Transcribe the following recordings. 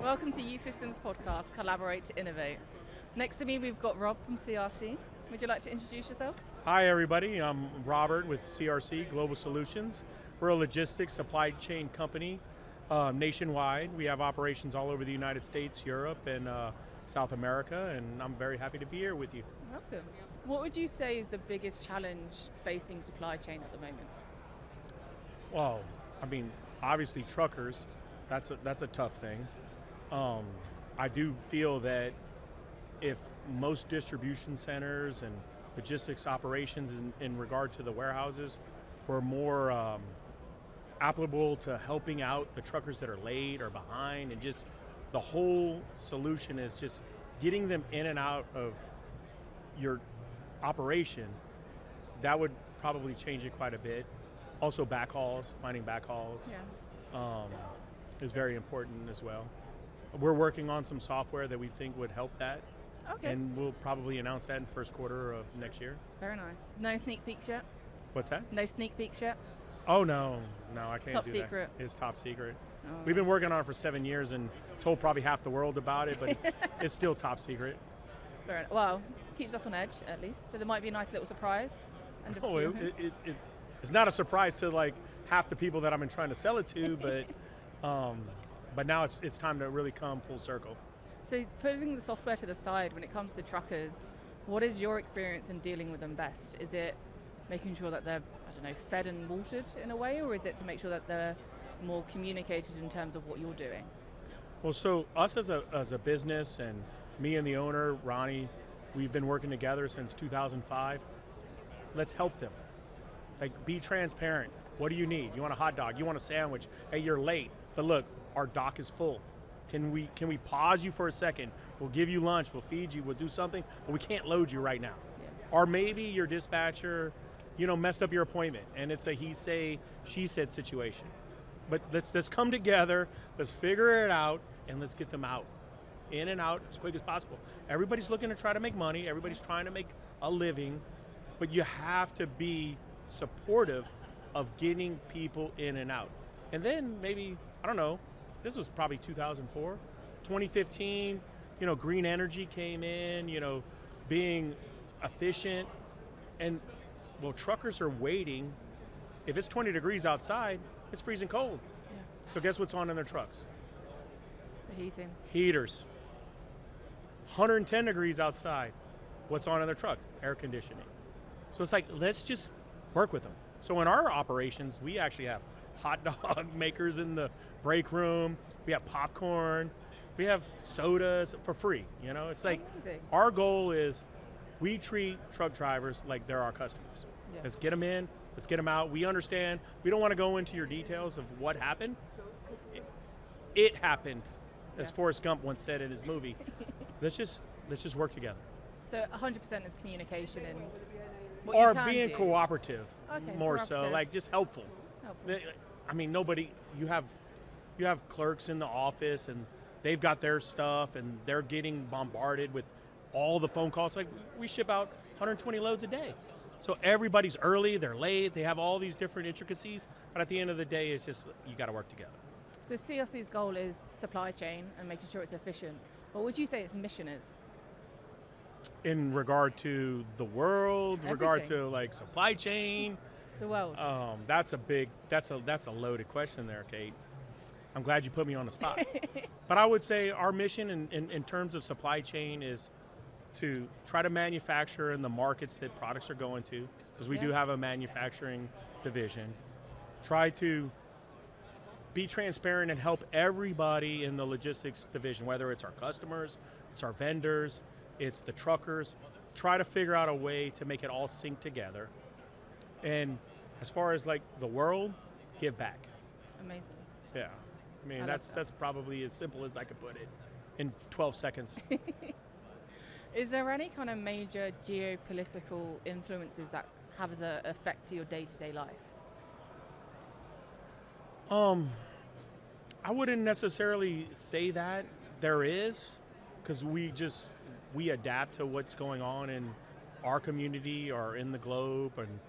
Welcome to U-Systems podcast, Collaborate to Innovate. Next to me, we've got Rob from CRC. Would you like to introduce yourself? Hi everybody, I'm Robert with CRC Global Solutions. We're a logistics supply chain company nationwide. We have operations all over the United States, Europe, and South America, and I'm very happy to be here with you. Welcome. What would you say is the biggest challenge facing supply chain at the moment? Well, I mean, obviously truckers, that's a tough thing. I do feel that if most distribution centers and logistics operations in regard to the warehouses were more applicable to helping out the truckers that are late or behind, and just the whole solution is just getting them in and out of your operation, that would probably change it quite a bit. Also backhauls, finding backhauls is very important as well. We're working on some software that we think would help that. Okay. And we'll probably announce that in first quarter of next year. Very nice. No sneak peeks yet? What's that? No sneak peeks yet? Oh no, I can't Top do secret. that. It's top secret. Oh. We've been working on it for 7 years and told probably half the world about it, but it's still top secret. Very nice. Well, keeps us on edge at least. So there might be a nice little surprise. It's not a surprise to like half the people that I've been trying to sell it to, but now it's time to really come full circle. So putting the software to the side, when it comes to truckers, what is your experience in dealing with them best? Is it making sure that they're, fed and watered in a way, or is it to make sure that they're more communicated in terms of what you're doing? Well, so us as a business, and me and the owner, Ronnie, we've been working together since 2005. Let's help them. Like, be transparent. What do you need? You want a hot dog? You want a sandwich? Hey, you're late, but look, our dock is full. Can we pause you for a second? We'll give you lunch, we'll feed you, we'll do something, but we can't load you right now. Yeah. Or maybe your dispatcher, messed up your appointment, and it's a he say, she said situation. But let's come together, let's figure it out, and let's get them out. In and out as quick as possible. Everybody's looking to try to make money, everybody's trying to make a living, but you have to be supportive of getting people in and out. And then maybe, I don't know, this was probably 2004, 2015, green energy came in, being efficient, and well, truckers are waiting. If it's 20 degrees outside, it's freezing cold. Yeah. So guess what's on in their trucks? The heating. Heaters. 110 degrees outside, what's on in their trucks? Air conditioning. So it's like, let's just work with them. So in our operations, we actually have hot dog makers in the break room, we have popcorn, we have sodas for free, It's like, amazing. Our goal is we treat truck drivers like they're our customers. Yeah. Let's get them in, let's get them out. We understand, we don't want to go into your details of what happened. It happened, as Forrest Gump once said in his movie. let's just work together. So 100% is communication and what or you can being do. cooperative, Okay, more so, cooperative. like just helpful. I mean, you have clerks in the office and they've got their stuff and they're getting bombarded with all the phone calls. Like, we ship out 120 loads a day. So everybody's early, they're late, they have all these different intricacies, but at the end of the day, it's just, you gotta work together. So CRC's goal is supply chain and making sure it's efficient. What would you say its mission is? In regard to the world, Everything. regard to like supply chain, The world. that's a loaded question there, Kate. I'm glad you put me on the spot. But I would say our mission in terms of supply chain is to try to manufacture in the markets that products are going to, because we do have a manufacturing division. Try to be transparent and help everybody in the logistics division, whether it's our customers, it's our vendors, it's the truckers. Try to figure out a way to make it all sync together. And as far as like the world, give back. Amazing. Yeah, I mean, I love that. that's probably as simple as I could put it in 12 seconds. Is there any kind of major geopolitical influences that have as an effect to your day-to-day life? I wouldn't necessarily say that there is, because we adapt to what's going on in our community or in the globe and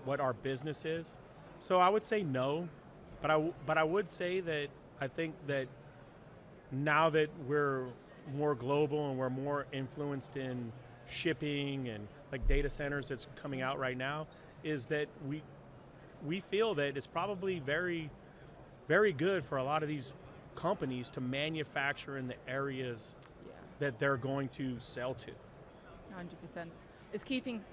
what our business is. So I would say no, but I would say that I think that now that we're more global and we're more influenced in shipping and like data centers that's coming out right now, is that we feel that it's probably very, very good for a lot of these companies to manufacture in the areas that they're going to sell to. 100%. Is keeping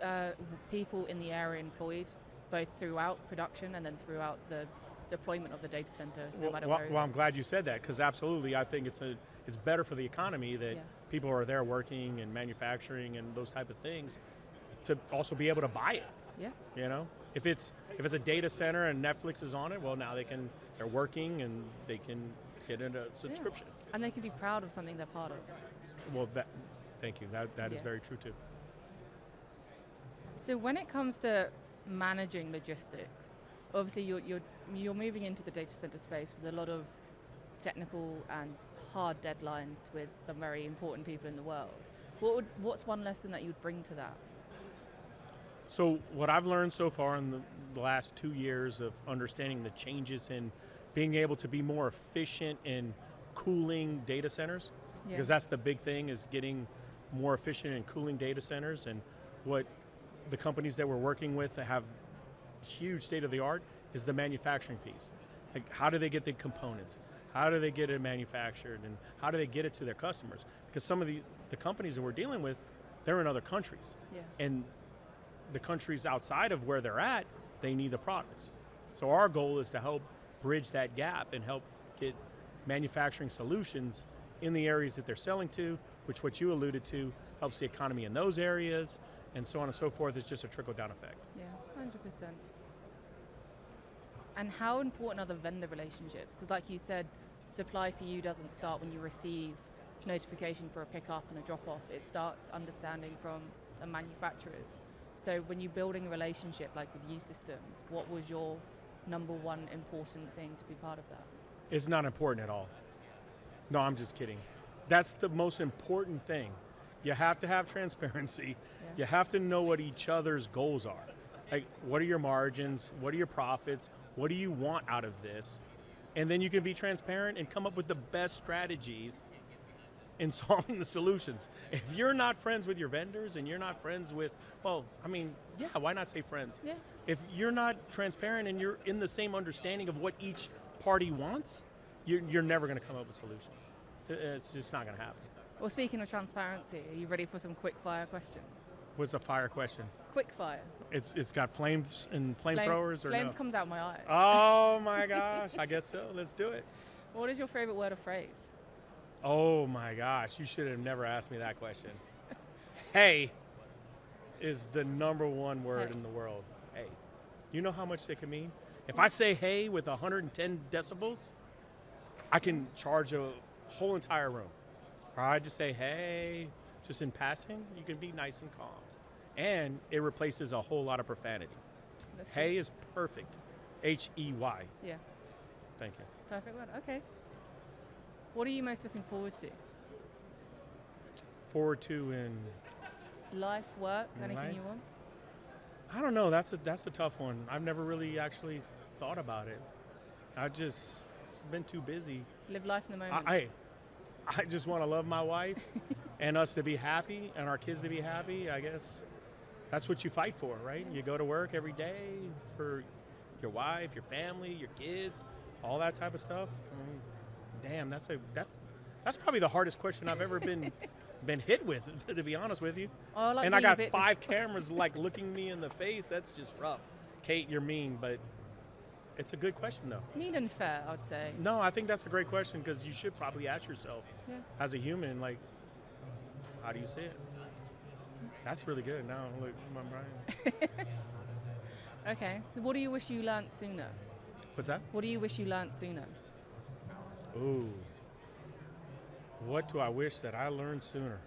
people in the area employed, both throughout production and then throughout the deployment of the data center, no matter where it Well, I'm is? glad you said that, because absolutely, I think it's better for the economy that people are there working and manufacturing and those type of things, to also be able to buy it. Yeah. You know, if it's a data center and Netflix is on it, well, now they're working and they can get into a subscription. And they can be proud of something they're part of. Well, thank you. That is very true too. So when it comes to managing logistics, obviously you're moving into the data center space with a lot of technical and hard deadlines with some very important people in the world. What's one lesson that you'd bring to that? So what I've learned so far in the last 2 years of understanding the changes in being able to be more efficient in cooling data centers, because that's the big thing, is getting more efficient in cooling data centers. And what the companies that we're working with that have huge state of the art is the manufacturing piece. Like, how do they get the components? How do they get it manufactured? And how do they get it to their customers? Because some of the companies that we're dealing with, they're in other countries. And the countries outside of where they're at, they need the products. So our goal is to help bridge that gap and help get manufacturing solutions in the areas that they're selling to, which what you alluded to helps the economy in those areas, and so on and so forth. It's just a trickle-down effect. Yeah, 100%. And how important are the vendor relationships? Because like you said, supply for you doesn't start when you receive notification for a pickup and a drop-off. It starts understanding from the manufacturers. So when you're building a relationship like with U-Systems, what was your number one important thing to be part of that? It's not important at all. No, I'm just kidding. That's the most important thing. You have to have transparency. You have to know what each other's goals are. Like, what are your margins? What are your profits? What do you want out of this? And then you can be transparent and come up with the best strategies in solving the solutions. If you're not friends with your vendors and you're not friends with, well, I mean, yeah, why not say friends? Yeah. If you're not transparent and you're in the same understanding of what each party wants, you're never going to come up with solutions. It's just not going to happen. Well, speaking of transparency, are you ready for some quick fire questions? What's a fire question? Quick fire. It's got flames and flamethrowers, or flames no? comes out my eyes. Oh my gosh, I guess so. Let's do it. What is your favorite word or phrase? Oh my gosh, you should have never asked me that question. Hey is the number one word in the world. Hey. You know how much it can mean? If I say hey with 110 decibels, I can charge a whole entire room. Or I just say hey, just in passing, you can be nice and calm. And it replaces a whole lot of profanity. That's true. Hey is perfect. H-E-Y. Yeah. Thank you. Perfect word. Okay. What are you most looking forward to? Forward to in Life, work, anything life? you want? I don't know. That's a tough one. I've never really actually thought about it. It's been too busy. Live life in the moment. I just want to love my wife and us to be happy and our kids to be happy. I guess that's what you fight for, right? You go to work every day for your wife, your family, your kids, all that type of stuff. Damn, that's probably the hardest question I've ever been hit with, to be honest with you. Oh, like and I got 5 cameras like looking me in the face. That's just rough. Kate, you're mean, but it's a good question though. Mean and fair, I'd say. No, I think that's a great question, because you should probably ask yourself, as a human, like, how do you see it? That's really good. Now, look, I'm Brian. Okay. So what do you wish you learnt sooner? What's that? What do you wish you learnt sooner? Ooh. What do I wish that I learned sooner?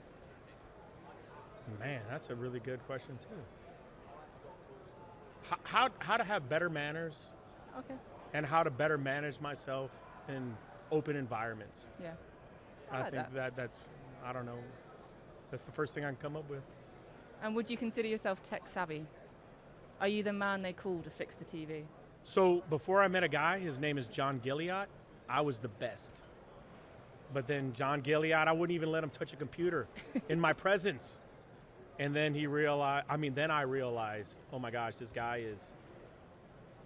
Man, that's a really good question too. How to have better manners. Okay. And how to better manage myself in open environments. Yeah. I like think that's, I don't know, that's the first thing I can come up with. And would you consider yourself tech savvy? Are you the man they call to fix the TV? So before I met a guy, his name is John Gilliott, I was the best. But then John Gilead, I wouldn't even let him touch a computer in my presence. And then then I realized, oh my gosh, this guy is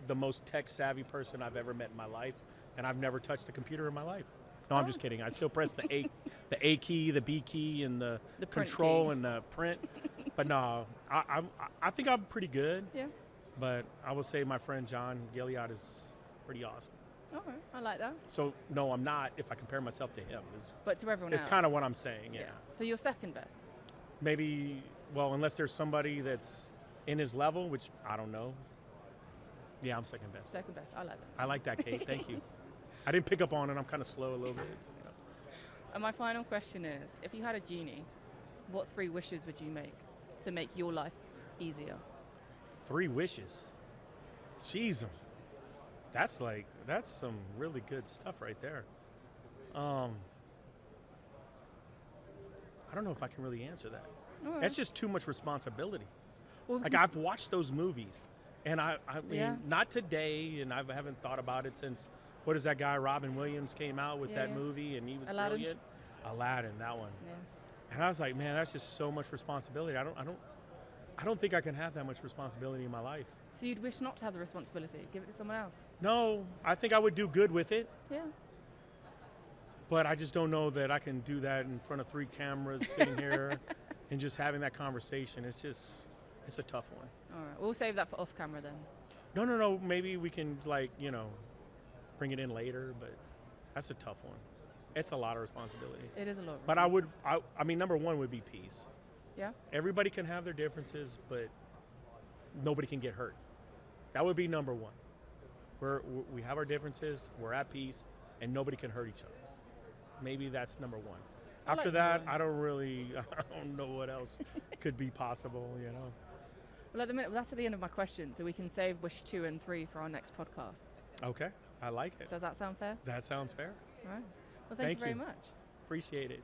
the most tech savvy person I've ever met in my life, and I've never touched a computer in my life. No, I'm just kidding. I still press the A key, the B key, and the control key. and the print. But no, I think I'm pretty good. Yeah. But I will say my friend John Gilead is pretty awesome. Okay, I like that. So no, I'm not if I compare myself to him. But to everyone else. It's kind of what I'm saying, yeah. So you're second best? Maybe, well, unless there's somebody that's in his level, which I don't know. Yeah, I'm second best. Second best, I like that. I like that, Kate, thank you. I didn't pick up on it, I'm kind of slow a little bit. You know. And my final question is, if you had a genie, what 3 wishes would you make to make your life easier? 3 wishes? Jeez, that's some really good stuff right there. I don't know if I can really answer that. Right. That's just too much responsibility. Well, Like, I've watched those movies, and I mean, Yeah. not today, and I haven't thought about it since, what is that guy, Robin Williams came out with that movie, and he was Aladdin. brilliant. Aladdin, that one. Yeah. And I was like, man, that's just so much responsibility. I don't think I can have that much responsibility in my life. So you'd wish not to have the responsibility, give it to someone else? No, I think I would do good with it, Yeah. but I just don't know that I can do that in front of 3 cameras sitting here and just having that conversation. It's a tough one. All right, we'll save that for off camera then. No, maybe we can, bring it in later, but that's a tough one. It's a lot of responsibility. It is a lot. But I mean, number 1 would be peace. Yeah? Everybody can have their differences, but nobody can get hurt. That would be number 1. We have our differences, we're at peace, and nobody can hurt each other. Maybe that's number 1. After that, I don't know what else could be possible, you know. Well, at the minute, that's at the end of my question, so we can save wish 2 and 3 for our next podcast. Okay, I like it. Does that sound fair? That sounds fair. All right. Well, thank you very much. Appreciate it.